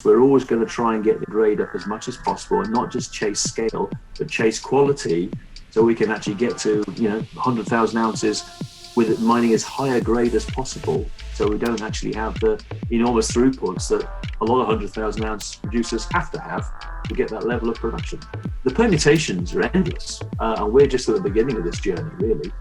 We're always going to try and get the grade up as much as possible and not just chase scale, but chase quality, so we can actually get to 100,000 ounces with it mining as high a grade as possible, so we don't actually have the enormous throughputs that a lot of 100,000 ounce producers have to get that level of production. The permutations are endless, and we're just at the beginning of this journey, really.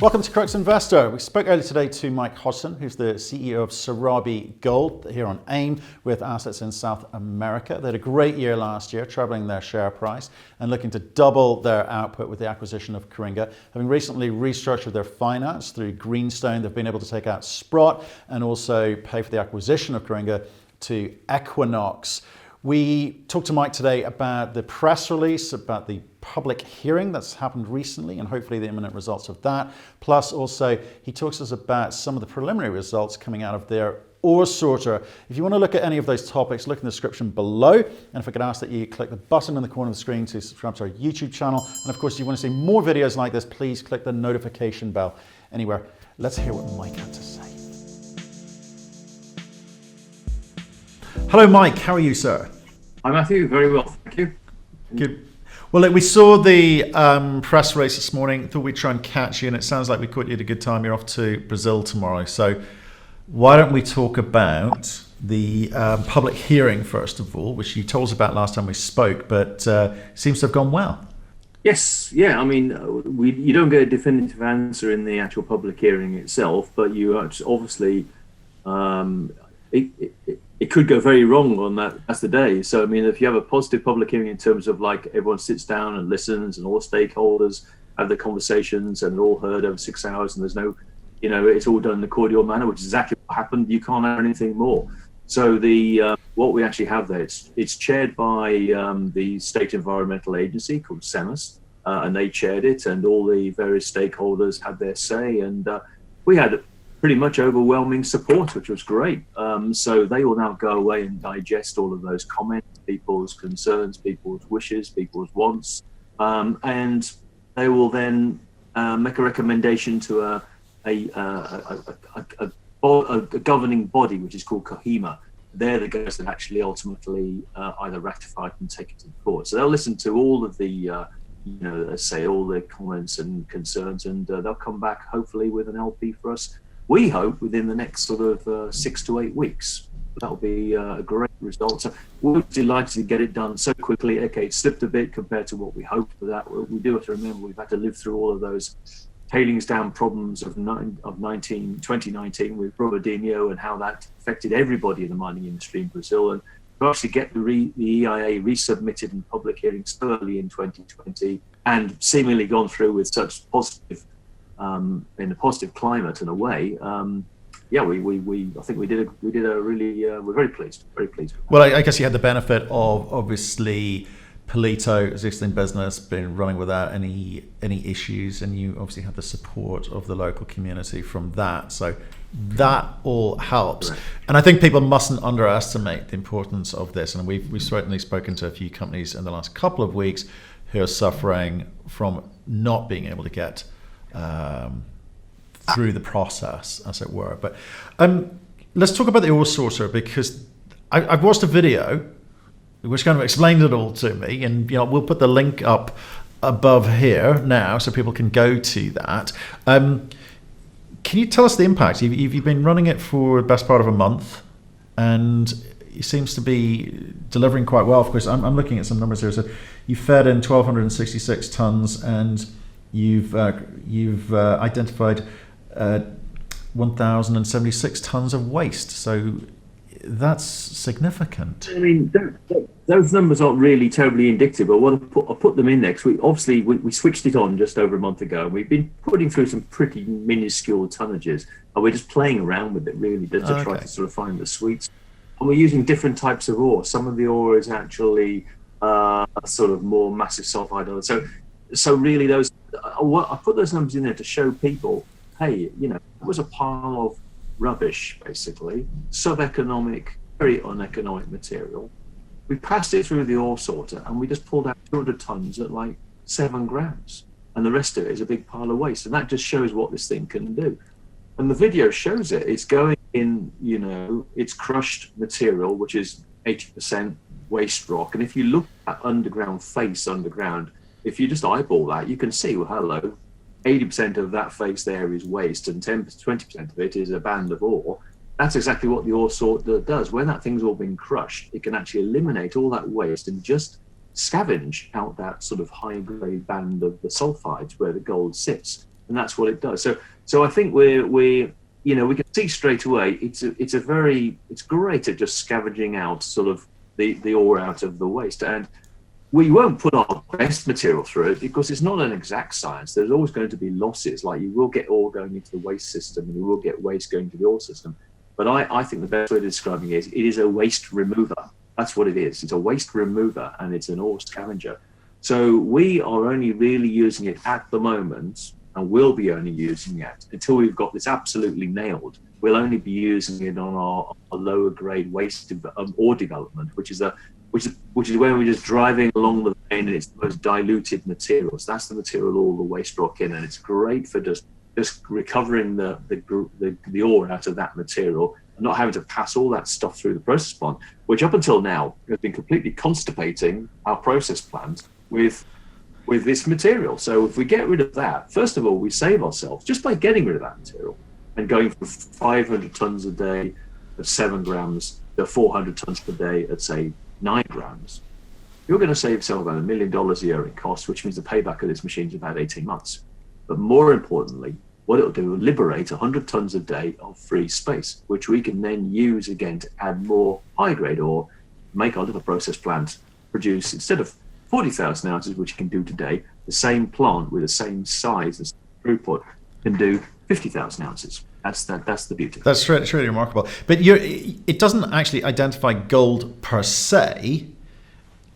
Welcome to Crux Investor. We spoke earlier today to Mike Hodgson, who's the CEO of Serabi Gold here on AIM with assets in South America. They had a great year last year, trebling their share price and looking to double their output with the acquisition of Coringa. Having recently restructured their finance through Greenstone, they've been able to take out Sprott and also pay for the acquisition of Coringa to Equinox. We talked to Mike today about the press release, about the public hearing that's happened recently and hopefully the imminent results of that. Plus also he talks to us about some of the preliminary results coming out of their ore sorter. If you want to look at any of those topics, look in the description below. And if I could ask that you click the button in the corner of the screen to subscribe to our YouTube channel. And of course, if you want to see more videos like this, please click the notification bell anywhere. Let's hear what Mike had to say. Hello, Mike. How are you, sir? Hi, Matthew. Very well, thank you. Good. Well, we saw the press release this morning. Thought we'd try and catch you, and it sounds like we caught you at a good time. You're off to Brazil tomorrow. So why don't we talk about the public hearing, first of all, which you told us about last time we spoke, but seems to have gone well. Yes, yeah. I mean, you don't get a definitive answer in the actual public hearing itself, but you obviously it could go very wrong on that. That's the day. So I mean, if you have a positive public hearing in terms of like everyone sits down and listens, and all stakeholders have their conversations, and they're all heard over 6 hours, and there's no, it's all done in a cordial manner, which is exactly what happened. You can't have anything more. So the what we actually have there, it's chaired by the State Environmental Agency called SEMAS, and they chaired it, and all the various stakeholders had their say, and we had pretty much overwhelming support, which was great. So they will now go away and digest all of those comments, people's concerns, people's wishes, people's wants, and they will then make a recommendation to a governing body, which is called COHIMA. They're the guys that actually ultimately either ratify it and take it to the court. So they'll listen to all of the, let's say, all the comments and concerns, and they'll come back hopefully with an LP for us. We hope within the next sort of 6 to 8 weeks. That'll be a great result. So we're delighted to get it done so quickly. Okay, it slipped a bit compared to what we hoped for that. We do have to remember we've had to live through all of those tailings dam problems of 2019 with Brumadinho and how that affected everybody in the mining industry in Brazil. And to actually get the EIA resubmitted in public hearings early in 2020 and seemingly gone through with such positive in a positive climate in a way, I think we did a really we're very pleased. Well, I guess you had the benefit of obviously Polito, existing business, been running without any issues, and you obviously had the support of the local community from that. So that all helps. Right. And I think people mustn't underestimate the importance of this. And we've certainly spoken to a few companies in the last couple of weeks who are suffering from not being able to get through the process, as it were. But let's talk about the ore sorter, because I've watched a video which kind of explained it all to me, and we'll put the link up above here now so people can go to that. Can you tell us the impact? You've been running it for the best part of a month, and it seems to be delivering quite well. Of course, I'm looking at some numbers here. So you fed in 1,266 tons, and you've identified 1,076 tons of waste. So that's significant. I mean, those numbers aren't really terribly indicative, but I'll put them in there because we switched it on just over a month ago, and we've been putting through some pretty minuscule tonnages, and we're just playing around with it really to try to sort of find the sweets. And we're using different types of ore. Some of the ore is actually sort of more massive sulfide ore. So really I put those numbers in there to show people, hey, it was a pile of rubbish, basically, sub-economic, very uneconomic material. We passed it through the ore sorter, and we just pulled out 200 tons at like 7 grams, and the rest of it is a big pile of waste. And that just shows what this thing can do. And the video shows it. It's going in, it's crushed material, which is 80% waste rock. And if you look at underground, if you just eyeball that, you can see, well, hello, 80% of that face there is waste and 20% of it is a band of ore. That's exactly what the ore sort does. When that thing's all been crushed, it can actually eliminate all that waste and just scavenge out that sort of high-grade band of the sulfides where the gold sits. And that's what it does. So I think we can see straight away it's great at just scavenging out sort of the ore out of the waste. And we won't put our best material through it because it's not an exact science. There's always going to be losses. Like, you will get ore going into the waste system and you will get waste going to the ore system. But I think the best way of describing it is a waste remover. That's what it is. It's a waste remover and it's an ore scavenger. So we are only really using it at the moment, and will be only using it until we've got this absolutely nailed. We'll only be using it on our lower grade waste ore development, which is where we're just driving along the vein and it's the most diluted materials. That's the material all the waste rock in, and it's great for just recovering the ore out of that material and not having to pass all that stuff through the process plant, which up until now has been completely constipating our process plant with this material. So if we get rid of that, first of all, we save ourselves just by getting rid of that material and going from 500 tons a day at 7 grams to 400 tons per day at, say, 9 grams. You're going to save yourself about $1 million a year in cost, which means the payback of this machine is about 18 months. But more importantly, what it'll do will liberate 100 tons a day of free space, which we can then use again to add more high-grade ore, make our little process plant produce, instead of 40,000 ounces, which you can do today, the same plant with the same size and throughput can do 50,000 ounces. That's the beauty. That's really remarkable. But it doesn't actually identify gold per se,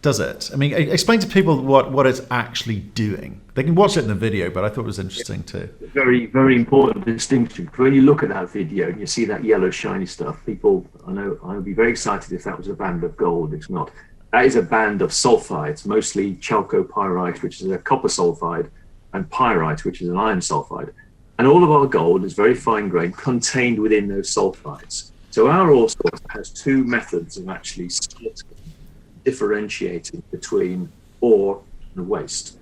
does it? I mean, explain to people what it's actually doing. They can watch it in the video, but I thought it was interesting too. Very, very important distinction. When you look at that video and you see that yellow shiny stuff, people, I would be very excited if that was a band of gold. It's not. That is a band of sulfides, mostly chalcopyrite, which is a copper sulfide, and pyrite, which is an iron sulfide. And all of our gold is very fine grained, contained within those sulfides. So our ore source has two methods of actually differentiating between ore and waste.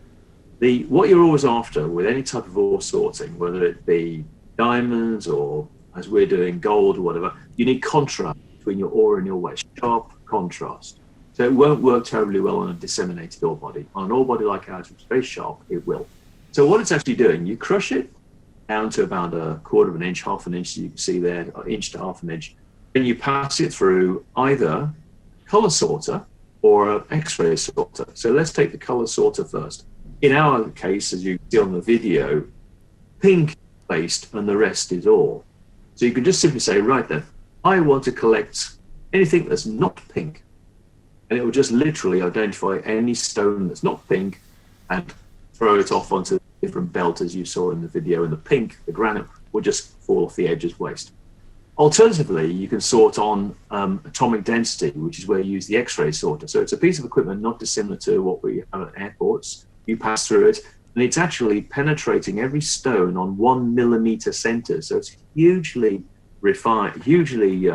What you're always after with any type of ore sorting, whether it be diamonds or, as we're doing, gold or whatever, you need contrast between your ore and your waste, sharp contrast. So it won't work terribly well on a disseminated ore body. On an ore body like ours, which is very sharp, it will. So what it's actually doing, you crush it down to about a quarter of an inch, half an inch, you can see there, an inch to half an inch. Then you pass it through either color sorter or an X-ray sorter. So let's take the color sorter first. In our case, as you see on the video, pink based and the rest is ore. So you can just simply say, right then, I want to collect anything that's not pink. And it will just literally identify any stone that's not pink and throw it off onto the different belt as you saw in the video. And the pink, the granite, will just fall off the edge as waste. Alternatively, you can sort on atomic density, which is where you use the X-ray sorter. So it's a piece of equipment not dissimilar to what we have at airports. You pass through it, and it's actually penetrating every stone on 1 millimeter center. So it's hugely refined, hugely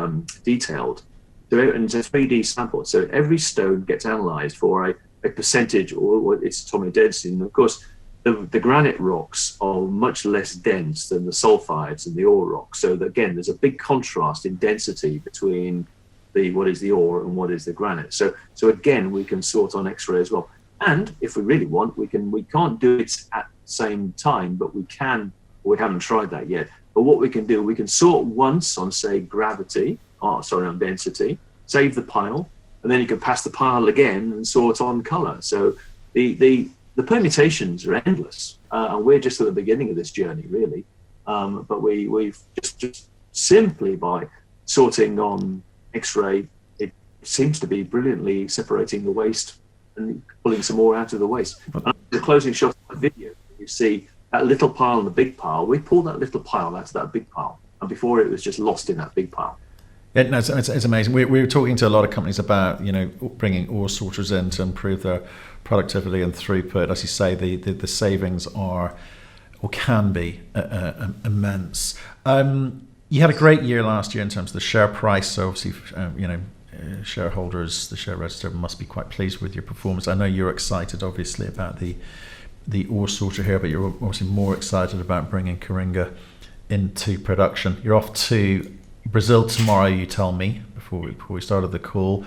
detailed. So, and it's a 3D sample. So every stone gets analyzed for a percentage or its atomic density. And of course, the granite rocks are much less dense than the sulfides and the ore rocks. So again, there's a big contrast in density between what is the ore and what is the granite. So again, we can sort on X-ray as well. And if we really want, we can't do it at the same time, but we can. We haven't tried that yet. But what we can do, we can sort once on, say, on density, save the pile, and then you can pass the pile again and sort on color. So the permutations are endless, and we're just at the beginning of this journey, really. But we've just simply by sorting on X-ray, it seems to be brilliantly separating the waste and pulling some more out of the waste. And the closing shot of the video, you see that little pile and the big pile. We pulled that little pile out of that big pile, and before it was just lost in that big pile. Yeah, no, it's amazing. We were talking to a lot of companies about bringing ore sorters in to improve their productivity and throughput. As you say, the savings are or can be immense. You had a great year last year in terms of the share price. So obviously, shareholders, the share register must be quite pleased with your performance. I know you're excited, obviously, about the ore sorter here, but you're obviously more excited about bringing Coringa into production. You're off to Brazil tomorrow, you tell me, before we started the call.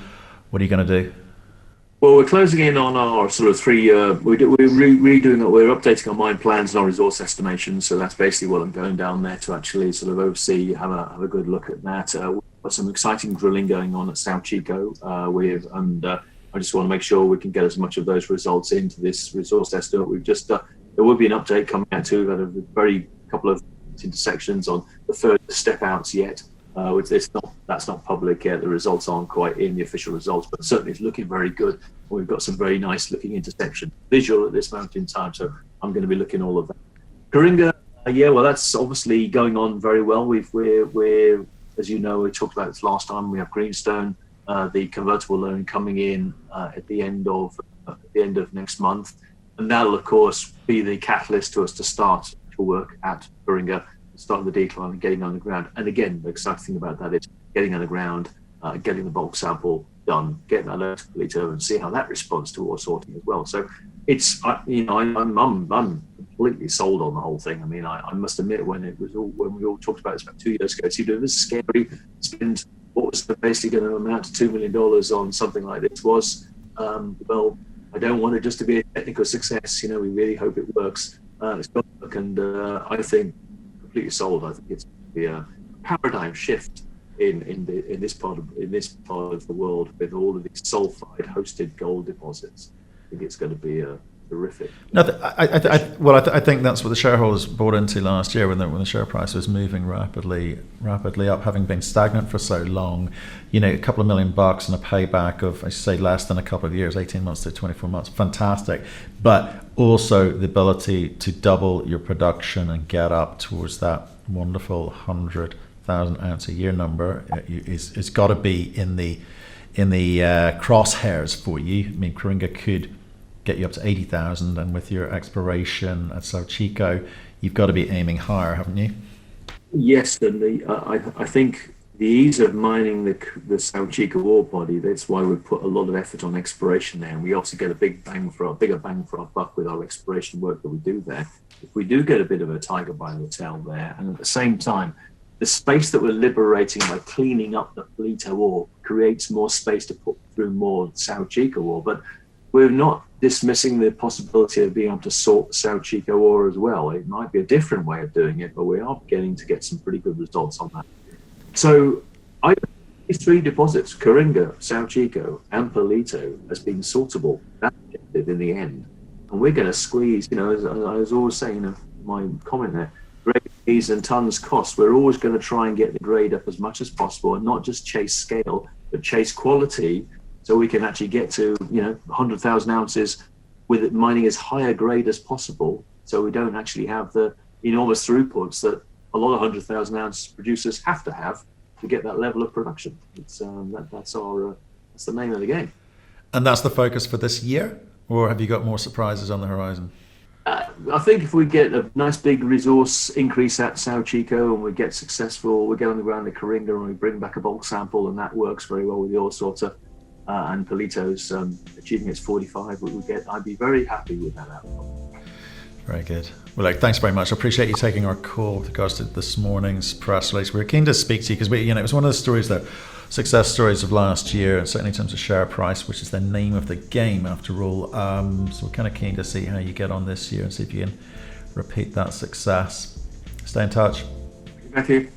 What are you going to do? Well, we're closing in on our sort of 3-year. We're redoing it. We're updating our mine plans and our resource estimations. So that's basically what I'm going down there to actually sort of oversee, have a good look at that. We've got some exciting drilling going on at Sao Chico. I just want to make sure we can get as much of those results into this resource estimate. We've just there will be an update coming out too. We've had a very couple of intersections on the further step outs yet. That's not public yet. The results aren't quite in the official results, but certainly it's looking very good. We've got some very nice looking intersection visual at this moment in time. So I'm going to be looking at all of that. Coringa, well, that's obviously going on very well. We're as you know, we talked about this last time. We have Greenstone, the convertible loan coming in at the end of next month, and that'll of course be the catalyst to us to start to work at Coringa, start the decline and getting underground. And again, the exciting thing about that is getting underground, getting the bulk sample done, getting that learned completer, and see how that responds to ore sorting as well. So it's I'm completely sold on the whole thing. I mean, I must admit when we all talked about this about 2 years ago, it seemed it was scary to spend what was basically going to amount to $2 million on something like this. Well, I don't want it just to be a technical success. We really hope it works. It's got to work, and I think completely sold. I think it's going to be a paradigm shift in this part of the world with all of these sulfide hosted gold deposits. I think it's going to be a terrific. No, I think that's what the shareholders bought into last year when the share price was moving rapidly up, having been stagnant for so long. A couple of $1 million and a payback of, I say, less than a couple of years, 18 months to 24 months, fantastic. But also the ability to double your production and get up towards that wonderful 100,000 ounce a year number is got to be in the crosshairs for you. I mean, Coringa could get you up to 80,000, and with your exploration at Sao Chico, you've got to be aiming higher, haven't you? Yes, and I think the ease of mining the Sao Chico ore body, that's why we put a lot of effort on exploration there, and we also get a bigger bang for our buck with our exploration work that we do there. If we do get a bit of a tiger by the tail there, and at the same time, the space that we're liberating by cleaning up the Palito ore creates more space to put through more Sao Chico ore, but we're not dismissing the possibility of being able to sort the Sao Chico ore as well. It might be a different way of doing it, but we are beginning to get some pretty good results on that. So these 3 deposits, Coringa, Sao Chico, and Palito, as being sortable, that's in the end. And we're going to squeeze, as I was always saying, my comment there, grades and tons cost. We're always going to try and get the grade up as much as possible and not just chase scale, but chase quality, so we can actually get to 100,000 ounces with it mining as high a grade as possible, so we don't actually have the enormous throughputs that a lot of 100,000 ounce producers have to get that level of production. It's that's the name of the game. And that's the focus for this year, or have you got more surprises on the horizon? I think if we get a nice big resource increase at Sao Chico and we get successful, we get on the ground at Coringa and we bring back a bulk sample, and that works very well with the ore sorter, and Palito's achieving its 45, I'd be very happy with that outcome. Very good. Well, thanks very much. I appreciate you taking our call with regards to this morning's press release. We're keen to speak to you because it was one of the stories success stories of last year, and certainly in terms of share price, which is the name of the game after all. So we're kind of keen to see how you get on this year and see if you can repeat that success. Stay in touch. Thank you.